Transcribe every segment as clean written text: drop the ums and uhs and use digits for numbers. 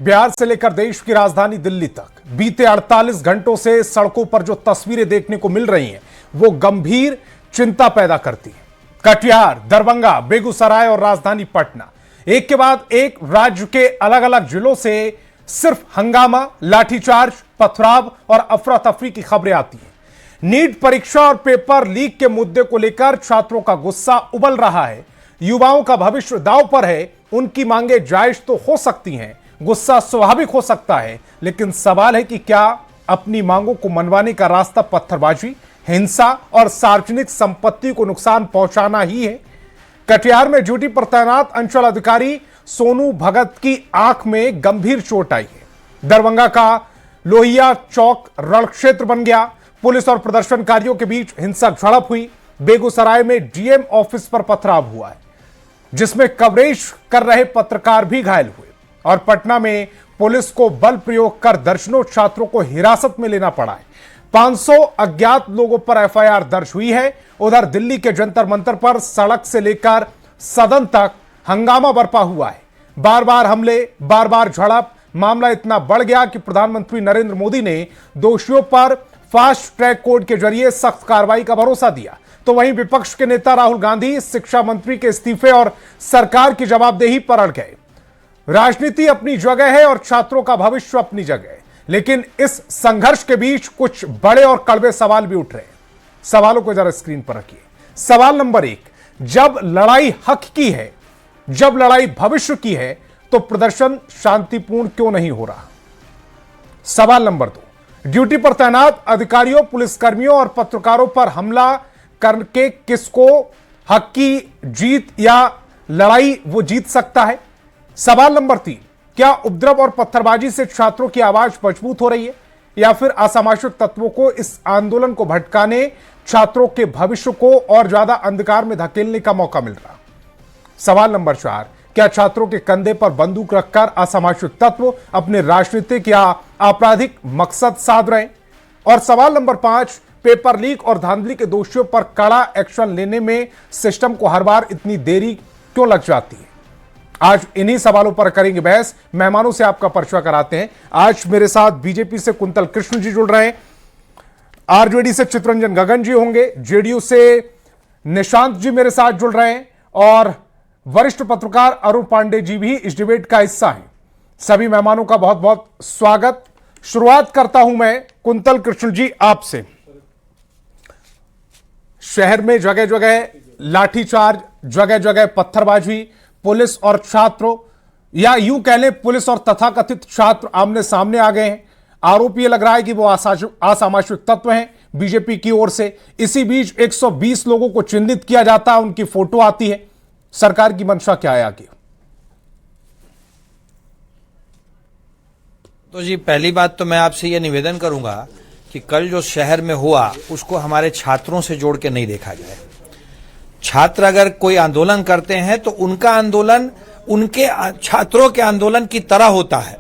बिहार से लेकर देश की राजधानी दिल्ली तक बीते 48 घंटों से सड़कों पर जो तस्वीरें देखने को मिल रही हैं वो गंभीर चिंता पैदा करती हैं। कटिहार, दरभंगा, बेगूसराय और राजधानी पटना, एक के बाद एक राज्य के अलग अलग जिलों से सिर्फ हंगामा, लाठीचार्ज, पथराव और अफरा तफरी की खबरें आती हैं। नीट परीक्षा और पेपर लीक के मुद्दे को लेकर छात्रों का गुस्सा उबल रहा है। युवाओं का भविष्य दांव पर है। उनकी मांगे जायज तो हो सकती हैं, गुस्सा स्वाभाविक हो सकता है, लेकिन सवाल है कि क्या अपनी मांगों को मनवाने का रास्ता पत्थरबाजी, हिंसा और सार्वजनिक संपत्ति को नुकसान पहुंचाना ही है। कटिहार में ड्यूटी पर तैनात अंचल अधिकारी सोनू भगत की आंख में गंभीर चोट आई है। दरभंगा का लोहिया चौक रण क्षेत्र बन गया। पुलिस और प्रदर्शनकारियों के बीच हिंसक झड़प हुई। बेगूसराय में डीएम ऑफिस पर पथराव हुआ है, जिसमें कवरेज कर रहे पत्रकार भी घायल हुए। और पटना में पुलिस को बल प्रयोग कर दर्जनों छात्रों को हिरासत में लेना पड़ा है। 500 अज्ञात लोगों पर एफआईआर दर्ज हुई है। उधर दिल्ली के जंतर मंतर पर सड़क से लेकर सदन तक हंगामा बरपा हुआ है। बार बार हमले, बार बार झड़प। मामला इतना बढ़ गया कि प्रधानमंत्री नरेंद्र मोदी ने दोषियों पर फास्ट ट्रैक कोर्ट के जरिए सख्त कार्रवाई का भरोसा दिया, तो वहीं विपक्ष के नेता राहुल गांधी शिक्षा मंत्री के इस्तीफे और सरकार की जवाबदेही पर अड़ गए। राजनीति अपनी जगह है और छात्रों का भविष्य अपनी जगह है, लेकिन इस संघर्ष के बीच कुछ बड़े और कड़वे सवाल भी उठ रहे हैं। सवालों को जरा स्क्रीन पर रखिए। सवाल नंबर 1, जब लड़ाई हक की है, जब लड़ाई भविष्य की है, तो प्रदर्शन शांतिपूर्ण क्यों नहीं हो रहा? सवाल नंबर 2, ड्यूटी पर तैनात अधिकारियों, पुलिसकर्मियों और पत्रकारों पर हमला करके किसको हक की जीत या लड़ाई वो जीत सकता है? सवाल नंबर 3, क्या उपद्रव और पत्थरबाजी से छात्रों की आवाज मजबूत हो रही है या फिर असामाजिक तत्वों को इस आंदोलन को भटकाने, छात्रों के भविष्य को और ज्यादा अंधकार में धकेलने का मौका मिल रहा? सवाल नंबर 4, क्या छात्रों के कंधे पर बंदूक रखकर असामाजिक तत्व अपने राजनीतिक या आपराधिक मकसद साध रहे? और सवाल नंबर 5, पेपर लीक और धांधली के दोषियों पर कड़ा एक्शन लेने में सिस्टम को हर बार इतनी देरी क्यों लग जाती है? आज इन्हीं सवालों पर करेंगे बहस। मेहमानों से आपका परिचय कराते हैं। आज मेरे साथ बीजेपी से कुंतल कृष्ण जी जुड़ रहे हैं, आरजेडी से चितरंजन गगन जी होंगे, जेडीयू से निशांत जी मेरे साथ जुड़ रहे हैं और वरिष्ठ पत्रकार अरुण पांडे जी भी इस डिबेट का हिस्सा हैं। सभी मेहमानों का बहुत बहुत स्वागत। शुरुआत करता हूं मैं कुंतल कृष्ण जी आपसे। शहर में जगह जगह लाठीचार्ज, जगह जगह पत्थरबाजी, पुलिस और छात्रों, या यूं कह लें पुलिस और तथाकथित छात्र आमने सामने आ गए हैं। आरोप यह लग रहा है कि वो असामाजिक तत्व हैं बीजेपी की ओर से। इसी बीच 120 लोगों को चिन्हित किया जाता है, उनकी फोटो आती है। सरकार की मंशा क्या है आगे? तो जी, पहली बात तो मैं आपसे यह निवेदन करूंगा कि कल जो शहर में हुआ उसको हमारे छात्रों से जोड़ के नहीं देखा जाए। छात्र अगर कोई आंदोलन करते हैं तो उनका आंदोलन उनके छात्रों के आंदोलन की तरह होता है,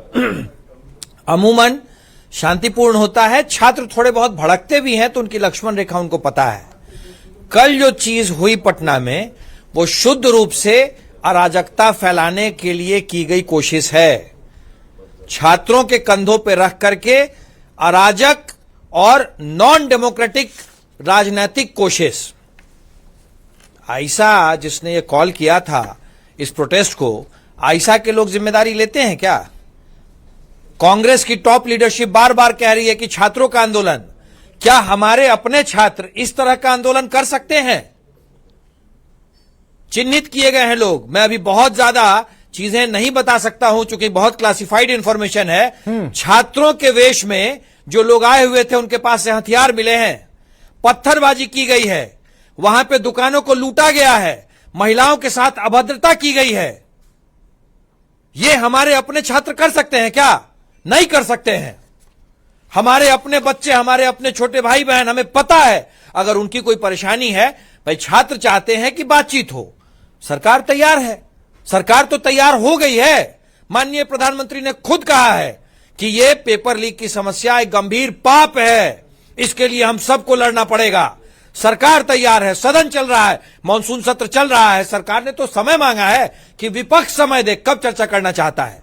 अमूमन शांतिपूर्ण होता है। छात्र थोड़े बहुत भड़कते भी हैं तो उनकी लक्ष्मण रेखा उनको पता है। कल जो चीज हुई पटना में वो शुद्ध रूप से अराजकता फैलाने के लिए की गई कोशिश है। छात्रों के कंधों पर रख करके अराजक और नॉन डेमोक्रेटिक राजनीतिक कोशिश। आयशा जिसने ये कॉल किया था इस प्रोटेस्ट को, आयशा के लोग जिम्मेदारी लेते हैं क्या? कांग्रेस की टॉप लीडरशिप बार बार कह रही है कि छात्रों का आंदोलन, क्या हमारे अपने छात्र इस तरह का आंदोलन कर सकते हैं? चिन्हित किए गए हैं लोग। मैं अभी बहुत ज्यादा चीजें नहीं बता सकता हूं क्योंकि बहुत क्लासिफाइड इंफॉर्मेशन है। छात्रों के वेश में जो लोग आए हुए थे उनके पास से हथियार मिले हैं, पत्थरबाजी की गई है, वहां पे दुकानों को लूटा गया है, महिलाओं के साथ अभद्रता की गई है। ये हमारे अपने छात्र कर सकते हैं क्या? नहीं कर सकते हैं। हमारे अपने बच्चे, हमारे अपने छोटे भाई बहन, हमें पता है अगर उनकी कोई परेशानी है, भाई छात्र चाहते हैं कि बातचीत हो, सरकार तैयार है। सरकार तो तैयार हो गई है। माननीय प्रधानमंत्री ने खुद कहा है कि यह पेपर लीक की समस्या एक गंभीर पाप है, इसके लिए हम सबको लड़ना पड़ेगा। सरकार तैयार है, सदन चल रहा है, मॉनसून सत्र चल रहा है। सरकार ने तो समय मांगा है कि विपक्ष समय दे, कब चर्चा करना चाहता है।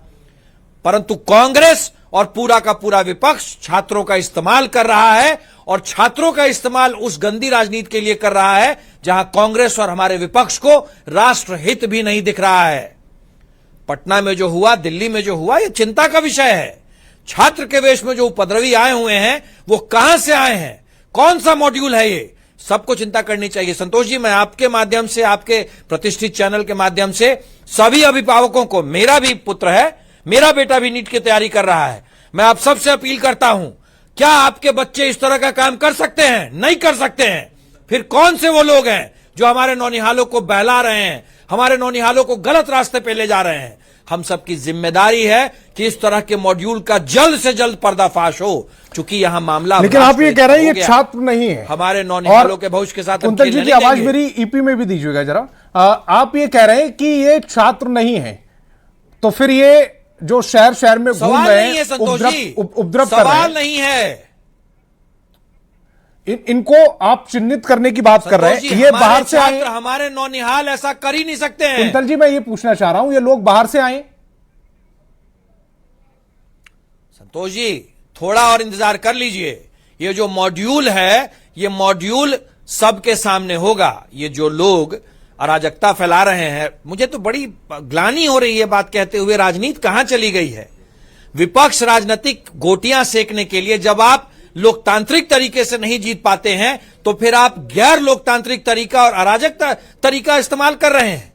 परंतु कांग्रेस और पूरा का पूरा विपक्ष छात्रों का इस्तेमाल कर रहा है, और छात्रों का इस्तेमाल उस गंदी राजनीति के लिए कर रहा है जहां कांग्रेस और हमारे विपक्ष को राष्ट्रहित भी नहीं दिख रहा है। पटना में जो हुआ, दिल्ली में जो हुआ, यह चिंता का विषय है। छात्र के वेश में जो उपद्रवी आए हुए हैं वो कहां से आए हैं, कौन सा मॉड्यूल है, ये सबको चिंता करनी चाहिए। संतोष जी, मैं आपके माध्यम से, आपके प्रतिष्ठित चैनल के माध्यम से सभी अभिभावकों को, मेरा भी पुत्र है, मेरा बेटा भी नीट की तैयारी कर रहा है, मैं आप सबसे अपील करता हूं, क्या आपके बच्चे इस तरह का काम कर सकते हैं? नहीं कर सकते हैं। फिर कौन से वो लोग हैं जो हमारे नौनिहालों को बहला रहे हैं, हमारे नौनिहालों को गलत रास्ते पे ले जा रहे हैं? हम सबकी जिम्मेदारी है कि इस तरह के मॉड्यूल का जल्द से जल्द पर्दाफाश हो, क्योंकि यहां मामला, लेकिन आप ये कह रहे हैं ये छात्र नहीं है, हमारे नौनिहालों के भविष्य के साथ हम कुंतल जी की आवाज मेरी ईपी में भी दीजिएगा जरा। आप ये कह रहे हैं कि ये छात्र नहीं है, तो फिर ये जो शहर शहर में घूम रहे हैं, उपद्रव कर रहे हैं, सवाल नहीं है। इनको आप चिन्हित करने की बात कर रहे हैं, ये बाहर से आए, हमारे नौनिहाल ऐसा कर ही नहीं सकते हैं। कुंतल जी, मैं ये पूछना चाह रहा हूं, ये लोग बाहर से आए? संतोष जी, थोड़ा और इंतजार कर लीजिए। ये जो मॉड्यूल है, ये मॉड्यूल सबके सामने होगा। ये जो लोग अराजकता फैला रहे हैं, मुझे तो बड़ी ग्लानि हो रही है बात कहते हुए, राजनीति कहां चली गई है? विपक्ष राजनीतिक गोटियां सेकने के लिए, जब आप लोकतांत्रिक तरीके से नहीं जीत पाते हैं तो फिर आप गैर लोकतांत्रिक तरीका और अराजक तरीका इस्तेमाल कर रहे हैं।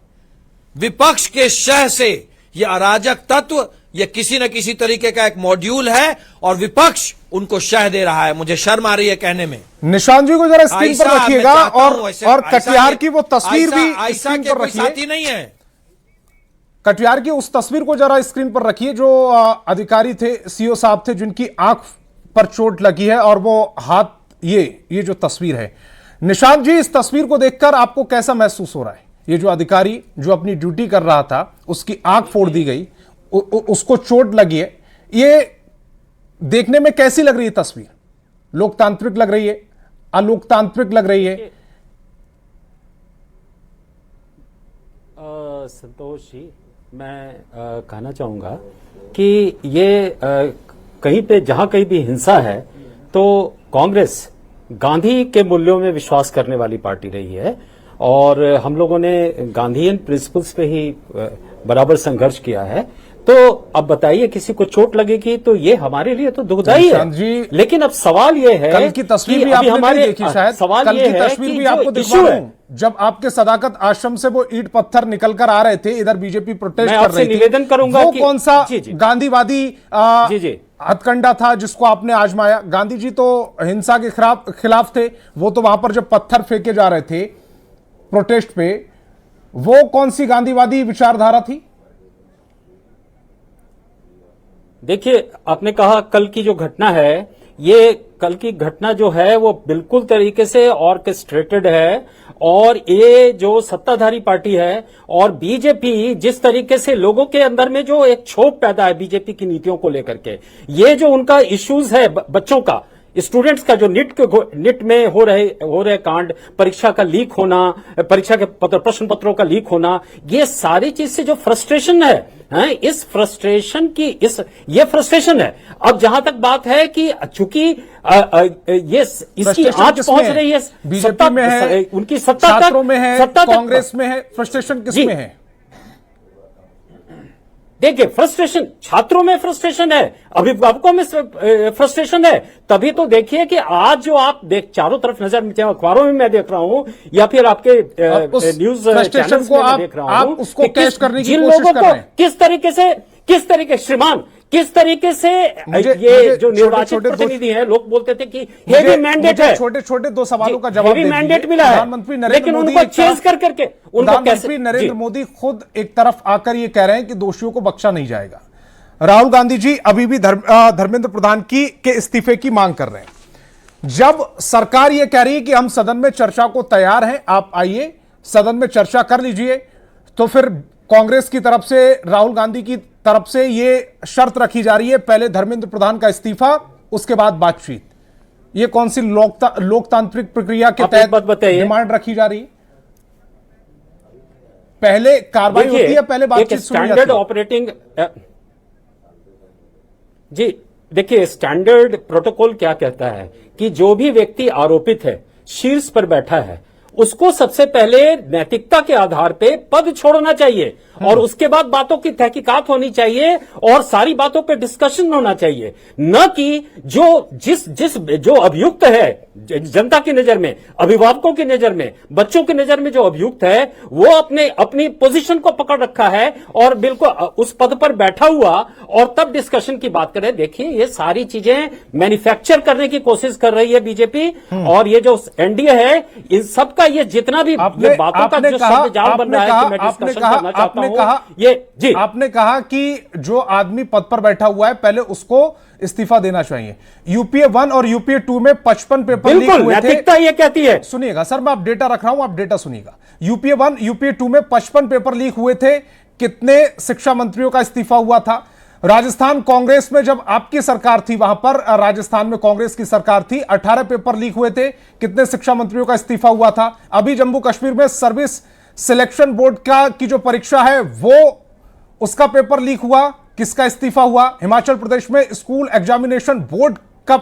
विपक्ष के शह से यह अराजक तत्व, यह किसी न किसी तरीके का एक मॉड्यूल है और विपक्ष उनको शह दे रहा है। मुझे शर्म आ रही है कहने में। निशांत जी को जरा स्क्रीन पर रखिएगा, और कटिहार की वो तस्वीर भी स्क्रीन पर रखिए। साथी नहीं है, कटिहार की उस तस्वीर को जरा स्क्रीन पर रखिए, जो अधिकारी थे, सीओ साहब थे, जिनकी आंख पर चोट लगी है, और वो हाथ, ये जो तस्वीर है। निशांत जी, इस तस्वीर को देखकर आपको कैसा महसूस हो रहा है? ये जो अधिकारी जो अपनी ड्यूटी कर रहा था, उसकी आंख फोड़ दी गई, उसको चोट लगी है, ये देखने में कैसी लग रही है तस्वीर? लोकतांत्रिक लग रही है, अलोकतांत्रिक लग रही है? संतोष जी, मैं कहना चाहूंगा कि ये कहीं पे, जहां कहीं भी हिंसा है, तो कांग्रेस गांधी के मूल्यों में विश्वास करने वाली पार्टी रही है, और हम लोगों ने गांधीयन प्रिंसिपल्स पे ही बराबर संघर्ष किया है। तो अब बताइए, किसी को चोट लगेगी तो ये हमारे लिए तो दुखदाई है। लेकिन अब सवाल ये है, कल की तस्वीर भी आपने नहीं देखी शायद, सवाल कल ये की है तस्वीर कि भी आपको दिखा रहा हूं, जब आपके सदाकत आश्रम से वो ईंट पत्थर निकल कर आ रहे थे, इधर बीजेपी प्रोटेस्ट कर रही थी। निवेदन करूंगा वो कौन सा गांधीवादी हथकंडा था जिसको आपने आजमाया? गांधी जी तो हिंसा के खिलाफ थे, वो तो वहां पर जब पत्थर फेंके जा रहे थे प्रोटेस्ट पे, वो कौन सी गांधीवादी विचारधारा थी? देखिए, आपने कहा कल की जो घटना है, ये कल की घटना जो है वो बिल्कुल तरीके से ऑर्केस्ट्रेटेड है, और ये जो सत्ताधारी पार्टी है और बीजेपी, जिस तरीके से लोगों के अंदर में जो एक क्षोभ पैदा है बीजेपी की नीतियों को लेकर के, ये जो उनका इश्यूज है बच्चों का, स्टूडेंट्स का, जो निट में हो रहे कांड, परीक्षा का लीक होना, परीक्षा के प्रश्न पत्रों का लीक होना, ये सारी चीज से जो फ्रस्ट्रेशन है, इस फ्रस्ट्रेशन की, ये फ्रस्ट्रेशन है। अब जहां तक बात है कि चूंकि ये इसकी आंच पहुंच रही है, बीजेपी में है, उनकी सत्ता छात्रों में है, कांग्रेस में है, फ्रस्ट्रेशन किसमें है? देखिए, फ्रस्ट्रेशन छात्रों में फ्रस्ट्रेशन है, अभिभावकों में फ्रस्ट्रेशन है। तभी तो देखिए कि आज जो आप चारों तरफ नजर, चाहे अखबारों में मैं देख रहा हूं या फिर आपके न्यूज चैनल्स में मैं देख रहा हूं, उसको कैश करने की जिन कोशिश लोगों कर को रहे हैं। किस तरीके श्रीमान, किस तरीके से ये जो निर्वाचित प्रतिनिधि हैं, लोग बोलते थे कि हेवी मैंडेट है, छोटे छोटे दो सवालों का जवाब हेवी मैंडेट मिला है, प्रधानमंत्री नरेंद्र लेकिन मोदी उनको चेंज करके प्रधानमंत्री नरेंद्र मोदी खुद एक तरफ आकर ये कह रहे हैं कि दोषियों को बख्शा नहीं जाएगा। राहुल गांधी जी अभी भी धर्मेंद्र प्रधान के इस्तीफे की मांग कर रहे हैं। जब सरकार ये कह रही है कि हम सदन में चर्चा को तैयार हैं, आप आइए सदन में चर्चा कर लीजिए, तो फिर कांग्रेस की तरफ से, राहुल गांधी की तरफ से ये शर्त रखी जा रही है, पहले धर्मेंद्र प्रधान का इस्तीफा, उसके बाद बातचीत। ये कौन सी लोकतांत्रिक प्रक्रिया के तहत डिमांड रखी जा रही है? पहले कार्रवाई होती है, पहले बातचीत सुनी जाती है। स्टैंडर्ड ऑपरेटिंग जी देखिए, स्टैंडर्ड प्रोटोकॉल क्या कहता है कि जो भी व्यक्ति आरोपित है, शीर्ष पर बैठा है, उसको सबसे पहले नैतिकता के आधार पे पद छोड़ना चाहिए और उसके बाद बातों की तहकीकात होनी चाहिए और सारी बातों पे डिस्कशन होना चाहिए। न कि जो अभियुक्त है जनता की नजर में, अभिभावकों की नजर में, बच्चों की नजर में जो अभियुक्त है, वो अपनी पोजीशन को पकड़ रखा है और बिल्कुल उस पद पर बैठा हुआ और तब डिस्कशन की बात करें। देखिए, ये सारी चीजें मैन्युफैक्चर करने की कोशिश कर रही है बीजेपी और ये जो एनडीए है, इन सबका ये जितना भी ये बातों का जो शब्द जाल बन रहा है कि मैं डिस्कशन करना चाहता हूं, ये जी आपने कहा कि जो आदमी पद पर बैठा हुआ है पहले उसको इस्तीफा देना चाहिए। यूपीए 1 और यूपीए 2 में 55 पेपर लीक हुए थे। नैतिकता ये कहती है। सुनिएगा सर, मैं आप डेटा रख रहा हूं, आप डेटा सुनिएगा। यूपीए 1 यूपीए 2 में 55 पेपर लीक हुए थे। कितने शिक्षा मंत्रियों का इस्तीफा हुआ था? राजस्थान कांग्रेस में जब आपकी सरकार थी, वहां पर राजस्थान में कांग्रेस की सरकार थी, 18 पेपर लीक हुए थे। कितने शिक्षा मंत्रियों का इस्तीफा हुआ था? अभी जम्मू कश्मीर में सर्विस सिलेक्शन बोर्ड की जो परीक्षा है वो उसका पेपर लीक हुआ, किसका इस्तीफा हुआ? हिमाचल प्रदेश में स्कूल एग्जामिनेशन बोर्ड का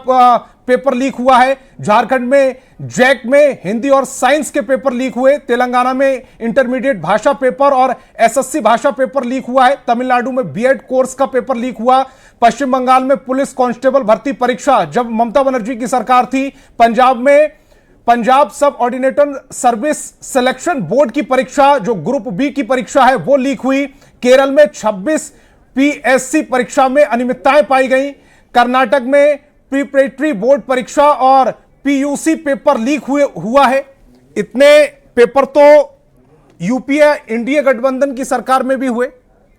पेपर लीक हुआ है। झारखंड में जैक में हिंदी और साइंस के पेपर लीक हुए। तेलंगाना में इंटरमीडिएट भाषा पेपर और एसएससी भाषा पेपर लीक हुआ है। तमिलनाडु में बीएड कोर्स का पेपर लीक हुआ। पश्चिम बंगाल में पुलिस कांस्टेबल भर्ती परीक्षा जब ममता बनर्जी की सरकार थी। पंजाब में पंजाब सब ऑर्डिनेटर सर्विस सिलेक्शन बोर्ड की परीक्षा जो ग्रुप बी की परीक्षा है वो लीक हुई। केरल में 26 पीएससी परीक्षा में अनियमितताएं पाई गई। कर्नाटक में प्रिपरेटरी बोर्ड परीक्षा और पीयूसी पेपर लीक हुआ है। इतने पेपर तो यूपीए इंडिया गठबंधन की सरकार में भी हुए।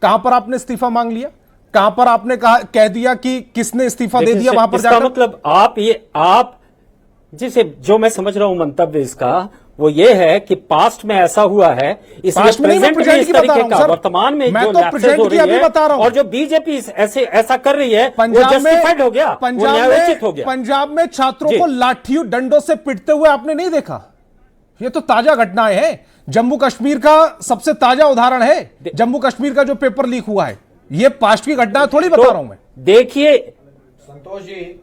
कहां पर आपने इस्तीफा मांग लिया? कहां पर आपने कह दिया कि किसने इस्तीफा दे दिया वहां पर जाकर? मतलब आप जिसे जो मैं समझ रहा हूं मंतव्य इसका वो ये है कि पास्ट में ऐसा हुआ है, इसलिए प्रेजेंट में इस तरीके का, वर्तमान में जो लैप्सेस हो रही है और जो बीजेपी ऐसा कर रही है वो जस्टिफाइड हो गया, वो न्यायोचित हो गया। पंजाब में छात्रों को लाठियों डंडों से पिटते हुए आपने नहीं देखा? ये तो ताजा घटनाएं हैं। जम्मू कश्मीर का सबसे ताजा उदाहरण है, जम्मू कश्मीर का जो पेपर लीक हुआ है। ये पास्ट की घटना थोड़ी बता रहा हूं मैं। देखिए संतोष जी,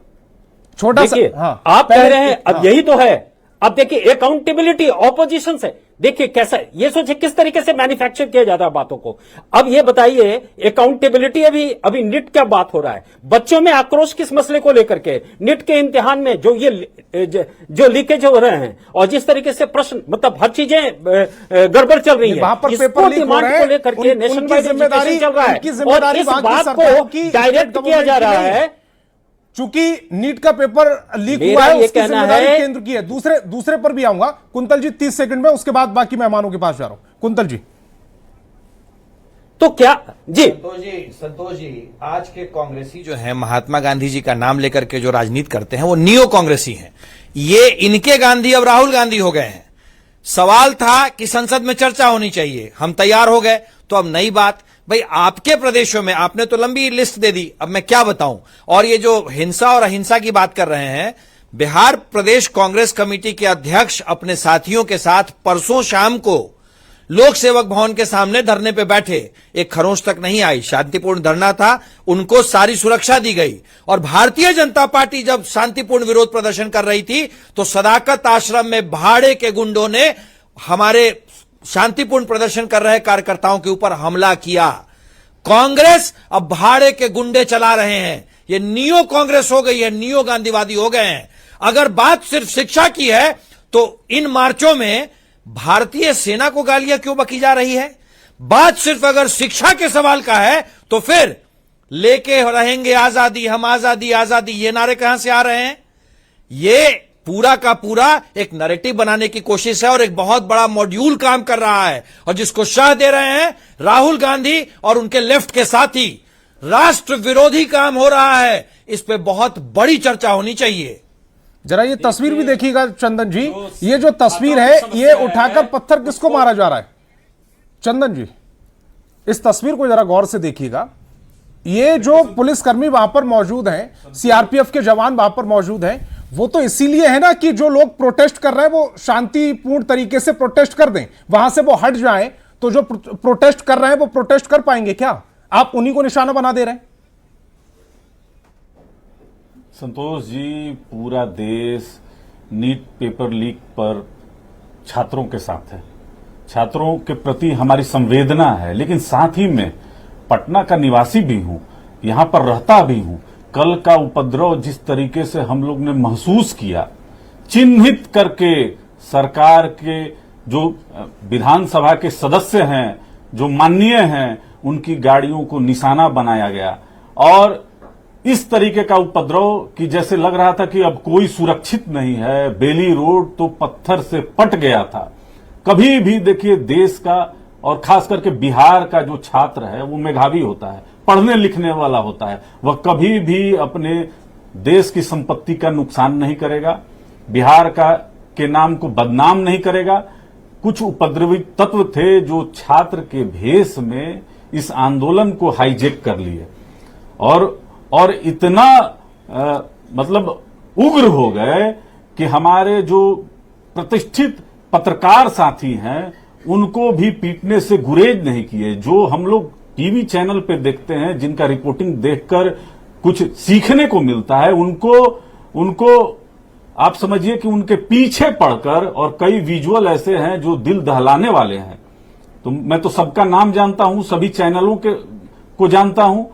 छोटा सा आप कह रहे हैं अब यही तो है। अब देखिए अकाउंटेबिलिटी ऑपोजिशन से, देखिए कैसा, ये सोचिए किस तरीके से मैन्युफैक्चर किया जाता है बातों को। अब ये बताइए अकाउंटेबिलिटी, अभी निट क्या बात हो रहा है, बच्चों में आक्रोश किस मसले को लेकर के, निट के इम्तिहान में जो लीकेज हो रहे हैं और जिस तरीके से प्रश्न, मतलब हर चीजें गड़बड़ चल रही है, इसको डिमांड को लेकर के नेशन वाइड एजुकेशन चल रहा है और इस बात को डायरेक्ट किया जा रहा है। चूंकि नीट का पेपर लीक हुआ है, उसकी जिम्मेदारी केंद्र की है। दूसरे पर भी आऊंगा। कुंतल जी 30 सेकंड में, उसके बाद बाकी मेहमानों के पास जा रहा हूं। कुंतल जी तो क्या जी? संतोष जी, आज के कांग्रेसी जो है महात्मा गांधी जी का नाम लेकर के जो राजनीति करते हैं वो नियो कांग्रेसी हैं। ये इनके गांधी अब राहुल गांधी हो गए हैं। सवाल था कि संसद में चर्चा होनी चाहिए, हम तैयार हो गए। तो अब नई बात, भाई आपके प्रदेशों में आपने तो लंबी लिस्ट दे दी, अब मैं क्या बताऊं। और ये जो हिंसा और अहिंसा की बात कर रहे हैं, बिहार प्रदेश कांग्रेस कमेटी के अध्यक्ष अपने साथियों के साथ परसों शाम को लोक सेवक भवन के सामने धरने पे बैठे। एक खरोंच तक नहीं आई, शांतिपूर्ण धरना था, उनको सारी सुरक्षा दी गई। और भारतीय जनता पार्टी जब शांतिपूर्ण विरोध प्रदर्शन कर रही थी तो सदाकत आश्रम में भाड़े के गुंडों ने हमारे शांतिपूर्ण प्रदर्शन कर रहे कार्यकर्ताओं के ऊपर हमला किया। कांग्रेस अब भाड़े के गुंडे चला रहे हैं। ये नियो कांग्रेस हो गई है, नियो गांधीवादी हो गए हैं। अगर बात सिर्फ शिक्षा की है तो इन मार्चों में भारतीय सेना को गालियां क्यों बकी जा रही है? बात सिर्फ अगर शिक्षा के सवाल का है तो फिर लेके रहेंगे आजादी, हम आजादी आजादी, ये नारे कहां से आ रहे हैं? ये पूरा का पूरा एक नैरेटिव बनाने की कोशिश है और एक बहुत बड़ा मॉड्यूल काम कर रहा है और जिसको शाह दे रहे हैं राहुल गांधी और उनके लेफ्ट के साथी। राष्ट्र विरोधी काम हो रहा है, इस पे बहुत बड़ी चर्चा होनी चाहिए। जरा ये तस्वीर भी देखिएगा चंदन जी, ये जो तस्वीर है ये उठाकर पत्थर किसको मारा जा रहा है? चंदन जी इस तस्वीर को जरा गौर से देखिएगा। ये जो पुलिसकर्मी वहां पर मौजूद हैं, सीआरपीएफ के जवान वहां पर मौजूद हैं, वो तो इसीलिए है ना कि जो लोग प्रोटेस्ट कर रहे हैं वो शांतिपूर्ण तरीके से प्रोटेस्ट कर दें, वहां से वो हट जाएं। तो जो प्रोटेस्ट कर रहे हैं वो प्रोटेस्ट कर पाएंगे क्या? आप उन्हीं को निशाना बना दे रहे हैं। संतोष जी, पूरा देश नीट पेपर लीक पर छात्रों के साथ है। छात्रों के प्रति हमारी संवेदना है, लेकिन साथ ही में पटना का निवासी भी हूं, यहां पर रहता भी हूं। कल का उपद्रव जिस तरीके से हम लोग ने महसूस किया, चिन्हित करके सरकार के जो विधानसभा के सदस्य हैं, जो माननीय हैं, उनकी गाड़ियों को निशाना बनाया गया और इस तरीके का उपद्रव कि जैसे लग रहा था कि अब कोई सुरक्षित नहीं है। बेली रोड तो पत्थर से पट गया था। कभी भी देखिए, देश का और खास करके बिहार का जो छात्र है वो मेधावी होता है, पढ़ने लिखने वाला होता है। वह कभी भी अपने देश की संपत्ति का नुकसान नहीं करेगा, बिहार का के नाम को बदनाम नहीं करेगा। कुछ उपद्रवी तत्व थे जो छात्र के भेष में इस आंदोलन को हाईजैक कर लिए और इतना मतलब उग्र हो गए कि हमारे जो प्रतिष्ठित पत्रकार साथी हैं उनको भी पीटने से गुरेज नहीं किए। जो हम लोग टीवी चैनल पे देखते हैं, जिनका रिपोर्टिंग देखकर कुछ सीखने को मिलता है, उनको आप समझिए कि उनके पीछे पड़कर, और कई विजुअल ऐसे हैं जो दिल दहलाने वाले हैं। तो मैं तो सबका नाम जानता हूं, सभी चैनलों को जानता हूं,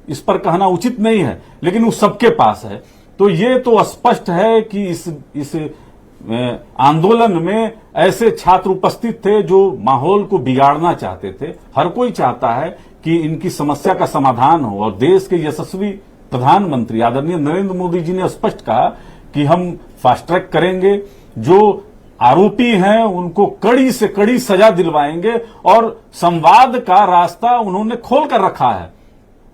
इस पर कहना उचित नहीं है, लेकिन वो सबके पास है। तो ये तो स्पष्ट है कि इस आंदोलन में ऐसे छात्र उपस्थित थे जो माहौल को बिगाड़ना चाहते थे। हर कोई चाहता है कि इनकी समस्या का समाधान हो, और देश के यशस्वी प्रधानमंत्री आदरणीय नरेंद्र मोदी जी ने स्पष्ट कहा कि हम फास्ट ट्रैक करेंगे, जो आरोपी हैं उनको कड़ी से कड़ी सजा दिलवाएंगे, और संवाद का रास्ता उन्होंने खोल कर रखा है।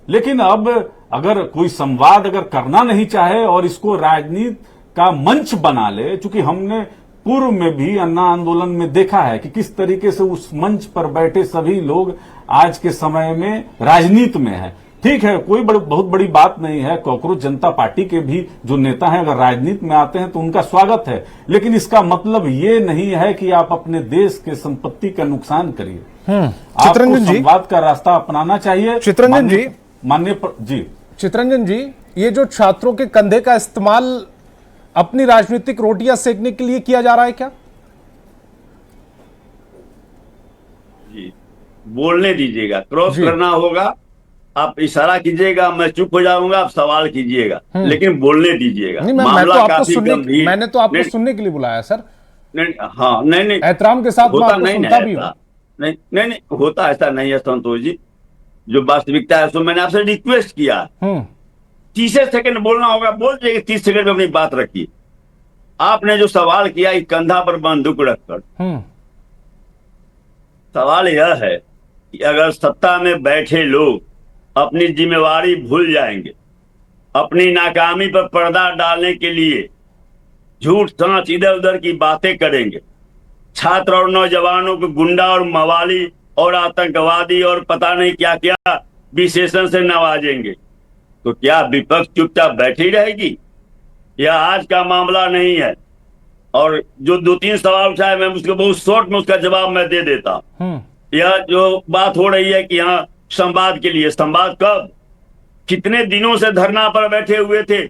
लेकिन अब अगर कोई संवाद अगर करना नहीं चाहे और इसको राजनीति का मंच बना ले, चूंकि हमने पूर्व में भी अन्ना आंदोलन में देखा है कि किस तरीके से उस मंच पर बैठे सभी लोग आज के समय में राजनीति में है। ठीक है, कोई बहुत बड़ी बात नहीं है, कॉकरोच जनता पार्टी के भी जो नेता हैं अगर राजनीति में आते हैं तो उनका स्वागत है, लेकिन इसका मतलब ये नहीं है कि आप अपने देश के संपत्ति का नुकसान करिए। आपको संवाद का रास्ता अपनाना चाहिए। चित्रंजन जी, जी चित्रंजन जी, ये जो छात्रों के कंधे का इस्तेमाल अपनी राजनीतिक रोटियां सेकने के लिए किया जा रहा है क्या? जी, बोलने दीजिएगा, क्रॉस करना होगा, आप इशारा कीजिएगा, मैं चुप हो जाऊंगा, आप सवाल कीजिएगा, लेकिन बोलने दीजिएगा। मैंने तो आपको सुनने के लिए बुलाया सर। नहीं, हाँ, नहीं, एहतराम के साथ होता नहीं, होता ऐसा नहीं है संतोष जी। जो वास्तविकता है सो मैंने आपसे रिक्वेस्ट किया, 30 सेकंड बोलना होगा, बोल जाइए, 30 सेकंड में अपनी बात रखिए। आपने जो सवाल किया कि कंधा पर बंदूक रखकर, सवाल यह है कि अगर सत्ता में बैठे लोग अपनी जिम्मेवारी भूल जाएंगे, अपनी नाकामी पर पर्दा डालने के लिए झूठ सांच इधर उधर की बातें करेंगे, छात्र और नौजवानों को गुंडा और मवाली और आतंकवादी और पता नहीं क्या क्या विशेषण से नवाजेंगे, तो क्या विपक्ष चुपचाप बैठी रहेगी? यह आज का मामला नहीं है। और जो 2-3 सवाल उठाए, मैं उसको बहुत शॉर्ट में उसका जवाब मैं दे देता। यह जो बात हो रही है कि यहाँ संवाद के लिए, संवाद कब, कितने दिनों से धरना पर बैठे हुए थे,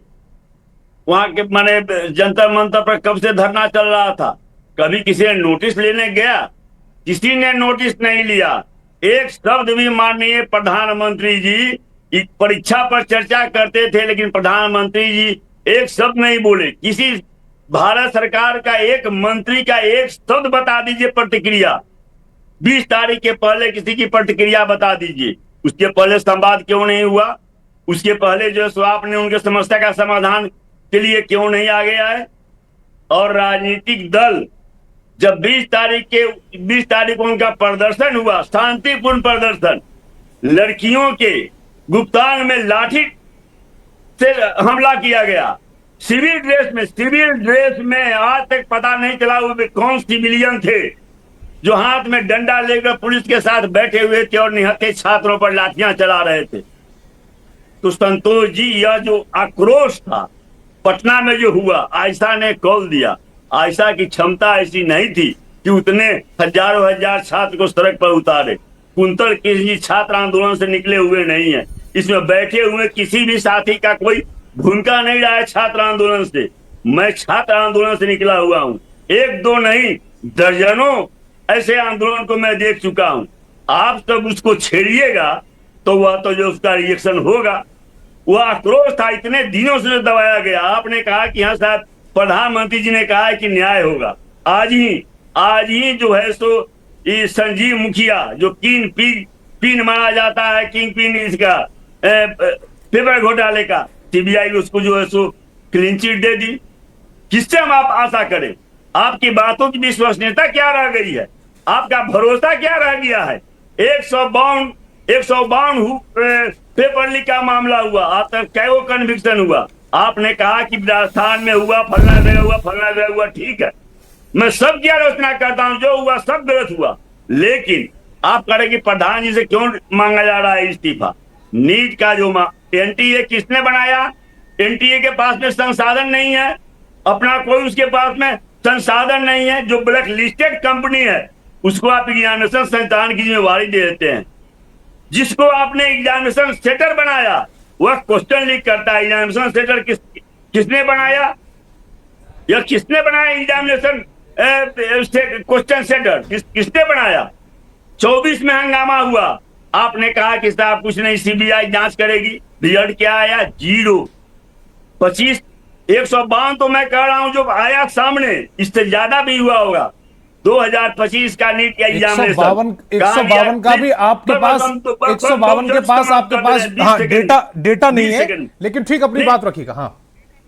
वहां के माने जंतर मंतर पर कब से धरना चल रहा था? कभी किसी ने नोटिस लेने गया? किसी ने नोटिस नहीं लिया। एक शब्द भी माननीय प्रधानमंत्री जी परीक्षा पर चर्चा करते थे, लेकिन प्रधानमंत्री जी एक शब्द नहीं बोले। किसी भारत सरकार का एक मंत्री का एक शब्द बता दीजिए प्रतिक्रिया, 20 तारीख के पहले किसी की प्रतिक्रिया बता दीजिए। उसके पहले संवाद क्यों नहीं हुआ? उसके पहले जो सो आपने उनके समस्या का समाधान के लिए क्यों नहीं आगे आए? और राजनीतिक दल जब 20 तारीख को उनका प्रदर्शन हुआ, शांतिपूर्ण प्रदर्शन, लड़कियों के गुप्तांग में लाठी से हमला किया गया, सिविल ड्रेस में आज तक पता नहीं चला वो कौन सिविलियन थे जो हाथ में डंडा लेकर पुलिस के साथ बैठे हुए थे और निहत्थे छात्रों पर लाठियां चला रहे थे। तो संतोष जी, यह जो आक्रोश था पटना में जो हुआ, आयशा ने कॉल दिया। आयशा की क्षमता ऐसी नहीं थी कि उतने हजारों हजार छात्र को सड़क पर उतारे। कुंतल किसी छात्र आंदोलन से निकले हुए नहीं है। इसमें बैठे हुए किसी भी साथी का कोई भूमिका नहीं रहा है छात्र आंदोलन से। मैं छात्र आंदोलन से निकला हुआ हूं, एक दो नहीं दर्जनों ऐसे आंदोलन को मैं देख चुका हूं। आप सब उसको छेड़िएगा तो वह तो जो उसका रिएक्शन होगा, वह आक्रोश था इतने दिनों से दबाया गया। आपने कहा कि हाँ साहब, प्रधानमंत्री जी ने कहा है कि न्याय होगा। आज ही जो है सो ये संजीव मुखिया जो पिन माना जाता है, किंग पिन इसका पेपर घोटाले का, सीबीआई उसको जो है सो क्लीन चिट दे दी। किससे हम आप आशा करें? आपकी बातों की विश्वसनीयता क्या रह गई है? आपका भरोसा क्या रह गया है? 152 पेपर लीक का मामला हुआ, आप तक कै वो कन्विक्शन हुआ? आपने कहा कि राजस्थान में हुआ, फलना जगह हुआ, ठीक है, मैं सब की आलोचना करता हूं, जो हुआ सब गलत हुआ। लेकिन आप कह रहे कि प्रधान जी से क्यों मांगा जा रहा है इस्तीफा? नीट का जो एनटीए किसने बनाया? एनटीए के पास में संसाधन नहीं है, अपना कोई उसके पास में संसाधन नहीं है। जो ब्लैक लिस्टेड कंपनी है उसको आप एग्जामिनेशन संचालन की जिम्मेवारी दे देते हैं। जिसको आपने एग्जामिनेशन सेटर बनाया वह क्वेश्चन लीक करता है। एग्जामिनेशन सेटर किसने बनाया? यह किसने बनाया एग्जामिनेशन क्वेश्चन सेटर? किसने बनाया? 24 में हंगामा हुआ, आपने कहा कि साहब कुछ नहीं, सीबीआई जांच करेगी। रिजल्ट क्या आया? 0। 25 152 तो मैं कह रहा हूं जो आया सामने, इससे ज्यादा भी हुआ होगा। 2025 का नीट का एग्जामिनेशन 152 का भी आपके पास 152 के पास आपके पास हाँ डेटा नहीं है, लेकिन ठीक अपनी बात रखिएगा। हाँ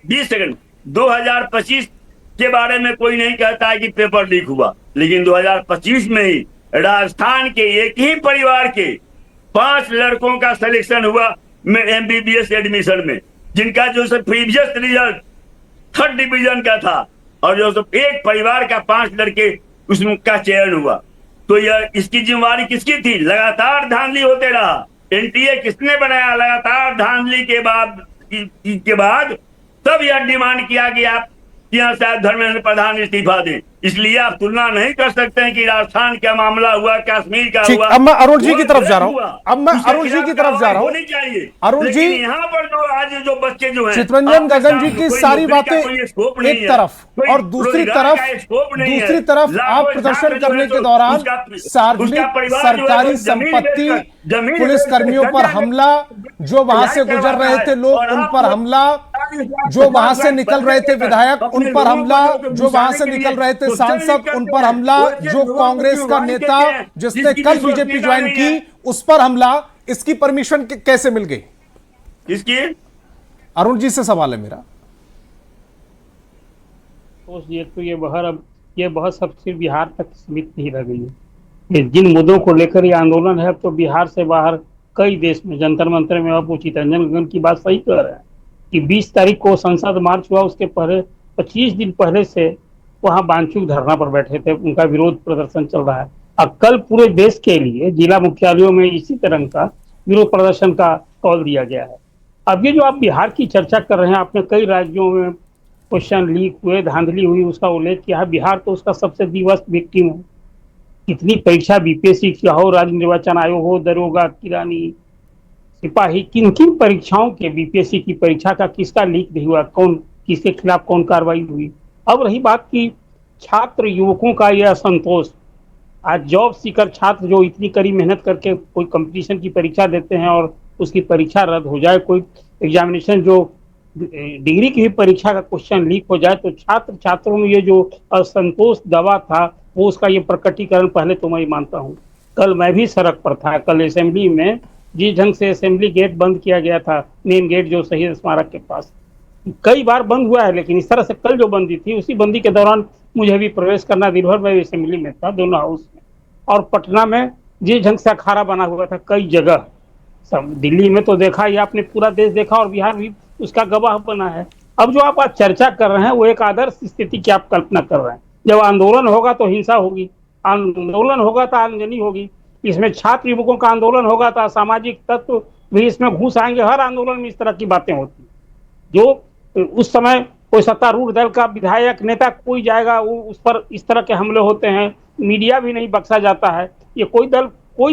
20 सेकंड। 2025 के बारे में कोई नहीं कहता है कि पेपर लीक हुआ, लेकिन 2025 में ही राजस्थान के एक ही परिवार के 5 लड़कों का सिलेक्शन हुआ MBBS एडमिशन में, जिनका जो प्रीवियस रिजल्ट 3rd डिवीजन का था, और जो एक परिवार का 5 लड़के उसका चयन हुआ। तो यह इसकी जिम्मेवारी किसकी थी? लगातार धांधली होते रहा। एनटीए किसने बनाया? लगातार धांधली के बाद तब यह डिमांड किया गया कि यहाँ शायद धर्मेंद्र प्रधान इस्तीफा दें। इसलिए आप तुलना नहीं कर सकते हैं कि राजस्थान का मामला हुआ, कश्मीर का हुआ। अब मैं अरुण जी की तरफ जा रहा हूँ, होनी चाहिए। अरुण जी, यहाँ पर जो आज जो बच्चे जो हैं, चितरंजन गगन जी की सारी बातें एक तरफ और दूसरी तरफ आप प्रदर्शन करने के दौरान सार्वजनिक सरकारी संपत्ति, पुलिस कर्मियों पर हमला, जो वहां से गुजर रहे थे लोग उन पर हमला, जो वहां से निकल रहे थे विधायक उन पर हमला, जो वहां से निकल रहे थे सांसद उन पर हमला, जो कांग्रेस का नेता जिसने कल बीजेपी ज्वाइन की उस पर हमला। इसकी परमिशन कैसे मिल गई? किसकी? अरुण जी से सवाल है मेरा। तो ये बहुत सबसे बिहार तक सीमित नहीं रह गई है। जिन मुद्दों को लेकर ये आंदोलन है, अब तो बिहार से बाहर कई देश में जंतर मंतर में, आप चितरंजन गगन की बात सही कह रहे हैं कि 20 तारीख को संसद मार्च हुआ, उसके पहले 25 दिन पहले से वहां वांछुक धरना पर बैठे थे, उनका विरोध प्रदर्शन चल रहा है। अब कल पूरे देश के लिए जिला मुख्यालयों में इसी तरह का विरोध प्रदर्शन का कॉल दिया गया है। अब ये जो आप बिहार की चर्चा कर रहे हैं, आपने कई राज्यों में क्वेश्चन लीक हुए, धांधली हुई, उसका उल्लेख किया है। बिहार तो उसका सबसे दिवस विक्टिम है। कितनी परीक्षा बीपीएससी की हो, राज्य निर्वाचन आयोग हो, दरोगा, किरानी, सिपाही, किन किन परीक्षाओं के बीपीएससी की परीक्षा का किसका लीक नहीं हुआ, कौन किसके खिलाफ कौन कार्रवाई हुई। अब रही बात की छात्र युवकों का यह असंतोष, आज जॉब सीकर छात्र जो इतनी कड़ी मेहनत करके कोई कंपटीशन की परीक्षा देते हैं और उसकी परीक्षा रद्द हो जाए, कोई एग्जामिनेशन जो डिग्री की भी परीक्षा का क्वेश्चन लीक हो जाए, तो छात्रों में ये जो असंतोष दबा था वो उसका ये प्रकटीकरण पहले तो मैं मानता हूँ। कल मैं भी सड़क पर था, कल असेंबली में जिस ढंग से असेंबली गेट बंद किया गया था, मेन गेट जो शहीद स्मारक के पास, कई बार बंद हुआ है, लेकिन इस तरह से कल जो बंदी थी, उसी बंदी के दौरान मुझे भी प्रवेश करना, दिन भर मैं असेंबली में था, दोनों हाउस में। और पटना में जिस ढंग से अखाड़ा बना हुआ था कई जगह, सब दिल्ली में तो देखा ही आपने, पूरा देश देखा, और बिहार भी उसका गवाह बना है। अब जो आप आज चर्चा कर रहे हैं वो एक आदर्श स्थिति की आप कल्पना कर रहे हैं। जब आंदोलन होगा तो हिंसा होगी, आंदोलन होगा तो आगजनी होगी, इसमें छात्र युवकों का आंदोलन होगा तो सामाजिक तत्व भी इसमें घुस आएंगे। हर आंदोलन में इस तरह की बातें होती, जो उस समय कोई सत्तारूढ़ दल का विधायक नेता कोई जाएगा, उस पर इस तरह के हमले होते हैं, मीडिया भी नहीं बख्शा जाता है। ये कोई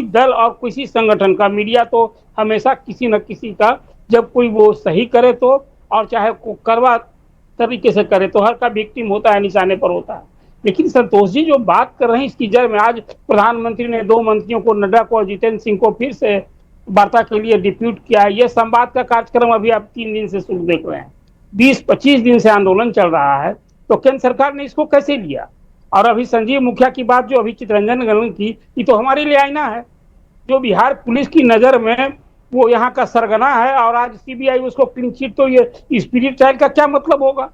दल और किसी संगठन का मीडिया तो हमेशा किसी न किसी का, जब कोई वो सही करे तो और चाहे करवा तरीके से करे, तो हर का विक्टिम होता है, निशाने पर होता है। लेकिन संतोष जी जो बात कर रहे हैं इसकी जड़ में, आज प्रधानमंत्री ने 2 मंत्रियों को, नड्डा को और जितेंद्र सिंह को फिर से वार्ता के लिए डिप्यूट किया है। यह संवाद का कार्यक्रम अभी आप 3 दिन से शुरू देख रहे हैं, 20-25 दिन से आंदोलन चल रहा है, तो केंद्र सरकार ने इसको कैसे लिया? और अभी संजीव मुखिया की बात जो अभी चितरंजन गगन की, ये तो हमारे लिए आईना है। जो बिहार पुलिस की नजर में वो यहाँ का सरगना है, और आज सीबीआई उसको क्लीन चिट, तो ये स्पिरिट चाइल्ड का क्या मतलब होगा?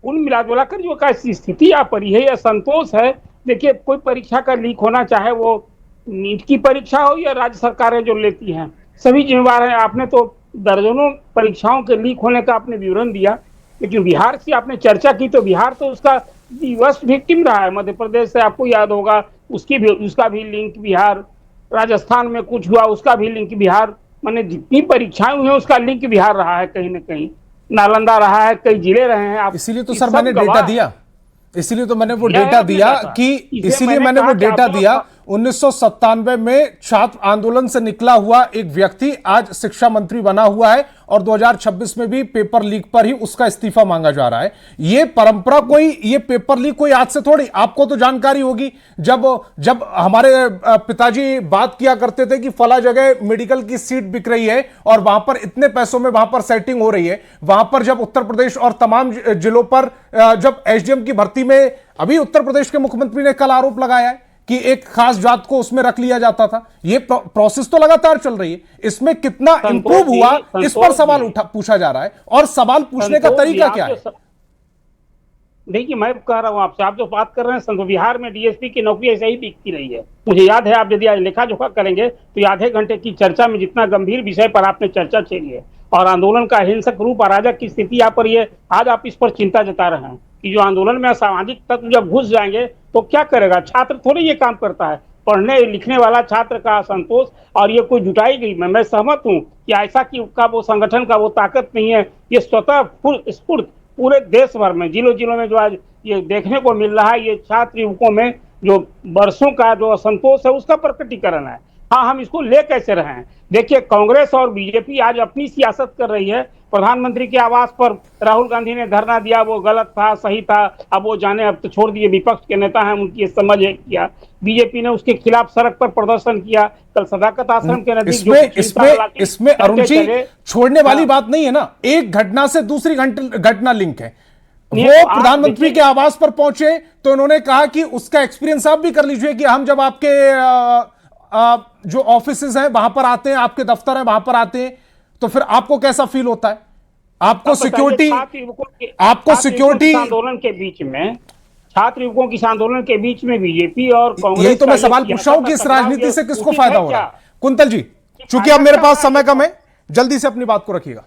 उन मिलाजुला कर जो का स्थिति आ पड़ी है, यह संतोष है। देखिए, कोई परीक्षा का लीक होना, चाहे वो नीट की परीक्षा हो या राज्य सरकारें जो लेती हैं, सभी जिम्मेवार हैं। आपने तो दर्जनों परीक्षाओं के लीक होने का आपने विवरण दिया, लेकिन बिहार से आपने चर्चा की, तो बिहार तो उसका वर्स्ट विक्टिम रहा है। मध्य प्रदेश से आपको याद होगा, उसका भी लिंक बिहार, राजस्थान में कुछ हुआ उसका भी लिंक बिहार, माने जितनी परीक्षाएं हुई हैं उसका लिंक बिहार रहा है, कहीं ना कहीं नालंदा रहा है, कई जिले रहे हैं। आप इसीलिए तो सर मैंने डेटा दिया, इसीलिए तो मैंने वो डेटा दिया कि इसीलिए मैंने वो डेटा दिया 1997 में छात्र आंदोलन से निकला हुआ एक व्यक्ति आज शिक्षा मंत्री बना हुआ है, और 2026 में भी पेपर लीक पर ही उसका इस्तीफा मांगा जा रहा है। ये परंपरा ये पेपर लीक कोई आज से थोड़ी, आपको तो जानकारी होगी। जब हमारे पिताजी बात किया करते थे कि फला जगह मेडिकल की सीट बिक रही है और वहां पर इतने पैसों में वहां पर सेटिंग हो रही है, वहां पर जब उत्तर प्रदेश और तमाम जिलों पर जब एसडीएम की भर्ती में, अभी उत्तर प्रदेश के मुख्यमंत्री ने कल आरोप लगाया है कि एक खास जात को उसमें रख लिया जाता था। ये प्रोसेस तो लगातार चल रही है, इसमें कितना इंप्रूव हुआ इस पर सवाल पूछा जा रहा है, और सवाल पूछने का तरीका क्या है? देखिए, मैं कह रहा हूं आपसे, आप जो बात कर रहे हैं, बिहार में डीएसपी की नौकरी ऐसे ही बिकती रही है। मुझे याद है, आप यदि आज लेखा जोखा करेंगे तो आधे घंटे की चर्चा में जितना गंभीर विषय पर आपने चर्चा छेड़ी है, और आंदोलन का हिंसक रूप, अराजक की स्थिति यहाँ पर ये, आज आप इस पर चिंता जता रहे हैं कि जो आंदोलन में असामाजिक तत्व जब घुस जाएंगे तो क्या करेगा? छात्र थोड़ी ये काम करता है, पढ़ने लिखने वाला छात्र का असंतोष, और ये कोई जुटाई गई। मैं सहमत हूँ कि ऐसा कि का वो संगठन का वो ताकत नहीं है। ये स्वतः स्फूर्त पूरे देश भर में, जिलों जिलों में जो आज ये देखने को मिल रहा है, ये छात्र युवकों में जो वर्षों का जो असंतोष है उसका प्रकटीकरण है। हाँ, हम इसको ले कैसे रहे हैं? देखिए, कांग्रेस और बीजेपी आज अपनी सियासत कर रही है। प्रधानमंत्री के आवास पर राहुल गांधी ने धरना दिया, वो गलत था, सही था, अब वो जाने, अब तो छोड़ दिए, विपक्ष के नेता हैं, उनकी समझ है किया। बीजेपी ने उसके खिलाफ सड़क पर प्रदर्शन किया, कल सदाकत आश्रम के नजदीक। इसमें अरुण जी छोड़ने वाली बात नहीं है ना, एक घटना से दूसरी घटना लिंक है। वो प्रधानमंत्री के आवास पर पहुंचे तो उन्होंने कहा कि उसका एक्सपीरियंस आप भी कर लीजिए कि हम जब आपके जो ऑफिसेज हैं वहां पर आते हैं, आपके दफ्तर हैं वहां पर आते हैं, तो फिर आपको कैसा फील होता है? आपको सिक्योरिटी आंदोलन के बीच में, छात्र युवकों की आंदोलन के बीच में बीजेपी और कांग्रेस, यही तो मैं सवाल पूछ रहा हूं कि इस राजनीति से किसको फायदा हो रहा है? कुंतल जी, चूंकि अब मेरे पास समय कम है, जल्दी से अपनी बात को रखिएगा।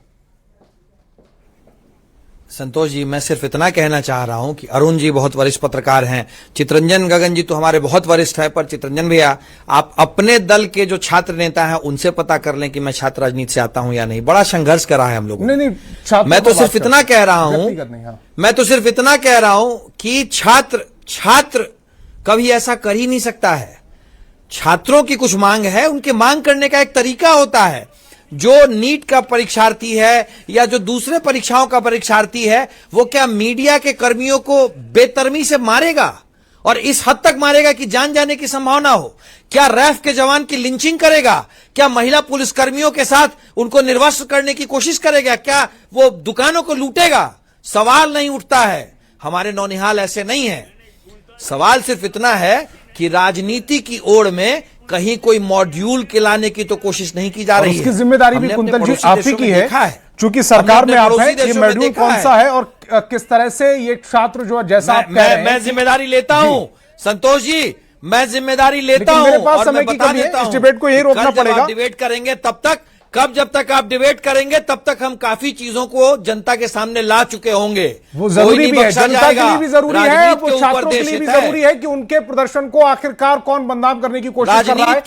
संतोष जी, मैं सिर्फ इतना कहना चाह रहा हूं कि अरुण जी बहुत वरिष्ठ पत्रकार हैं, चितरंजन गगन जी तो हमारे बहुत वरिष्ठ हैं, पर चितरंजन भैया, आप अपने दल के जो छात्र नेता हैं उनसे पता कर लें कि मैं छात्र राजनीति से आता हूं या नहीं। बड़ा संघर्ष करा है हम लोगों ने। मैं तो सिर्फ इतना कह रहा हूं कि छात्र कभी ऐसा कर ही नहीं सकता है। छात्रों की कुछ मांग है, उनके मांग करने का एक तरीका होता है। जो नीट का परीक्षार्थी है या जो दूसरे परीक्षाओं का परीक्षार्थी है, वो क्या मीडिया के कर्मियों को बेतरमी से मारेगा, और इस हद तक मारेगा कि जान जाने की संभावना हो? क्या रैफ के जवान की लिंचिंग करेगा? क्या महिला पुलिस कर्मियों के साथ उनको निर्वस्त्र करने की कोशिश करेगा? क्या वो दुकानों को लूटेगा? सवाल नहीं उठता है। हमारे नौनिहाल ऐसे नहीं है। सवाल सिर्फ इतना है कि राजनीति की ओर में कहीं कोई मॉड्यूल के लाने की तो कोशिश नहीं की जा रही है। उसकी जिम्मेदारी भी कुंतल जी आप ही की है, चूंकि सरकार में आप हैं। ये मॉड्यूल कौन सा है और किस तरह से ये छात्र जो जैसा आप कह रहे हैं, मैं जिम्मेदारी लेता हूं संतोष जी, मैं जिम्मेदारी लेता हूं। मेरे पास समय की कमी है, इस डिबेट को यही रोकना पड़ेगा। डिबेट करेंगे तब तक, जब तक आप डिबेट करेंगे तब तक हम काफी चीजों को जनता के सामने ला चुके होंगे। वो जरूरी भी है, जनता के लिए भी जरूरी है, वो छात्रों के लिए भी जरूरी है कि उनके प्रदर्शन को आखिरकार कौन बदनाम करने की कोशिश कर रहा है।